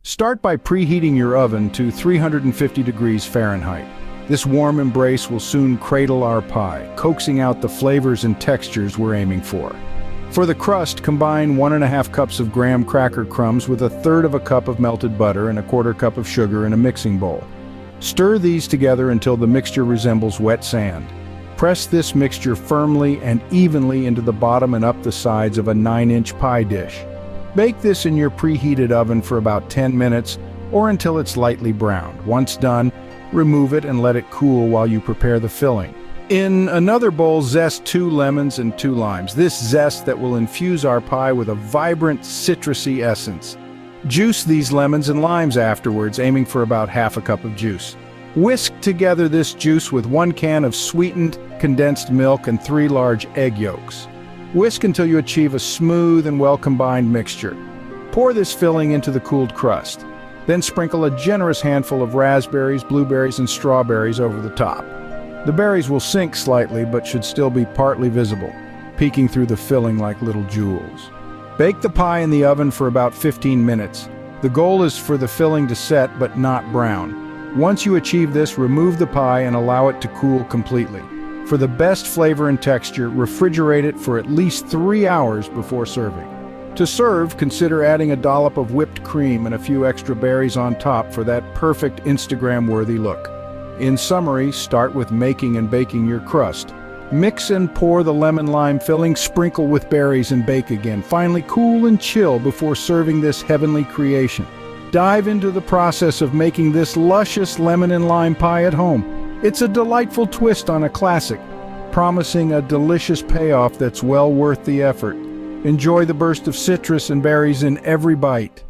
Start by preheating your oven to 350 degrees Fahrenheit. This warm embrace will soon cradle our pie, coaxing out the flavors and textures we're aiming for. For the crust, combine 1½ cups of graham cracker crumbs with 1/3 cup of melted butter and 1/4 cup of sugar in a mixing bowl. Stir these together until the mixture resembles wet sand. Press this mixture firmly and evenly into the bottom and up the sides of a 9-inch pie dish. Bake this in your preheated oven for about 10 minutes or until it's lightly browned. Once done, remove it and let it cool while you prepare the filling. In another bowl, zest 2 lemons and 2 limes. This zest that will infuse our pie with a vibrant, citrusy essence. Juice these lemons and limes afterwards, aiming for about 1/2 cup of juice. Whisk together this juice with 1 can of sweetened, condensed milk and 3 large egg yolks. Whisk until you achieve a smooth and well-combined mixture. Pour this filling into the cooled crust. Then sprinkle a generous handful of raspberries, blueberries, and strawberries over the top. The berries will sink slightly but should still be partly visible, peeking through the filling like little jewels. Bake the pie in the oven for about 15 minutes. The goal is for the filling to set but not brown. Once you achieve this, remove the pie and allow it to cool completely. For the best flavor and texture, refrigerate it for at least 3 hours before serving. To serve, consider adding a dollop of whipped cream and a few extra berries on top for that perfect Instagram-worthy look. In summary, start with making and baking your crust. Mix and pour the lemon-lime filling, sprinkle with berries and bake again. Finally, cool and chill before serving this heavenly creation. Dive into the process of making this luscious lemon and lime pie at home. It's a delightful twist on a classic, promising a delicious payoff that's well worth the effort. Enjoy the burst of citrus and berries in every bite.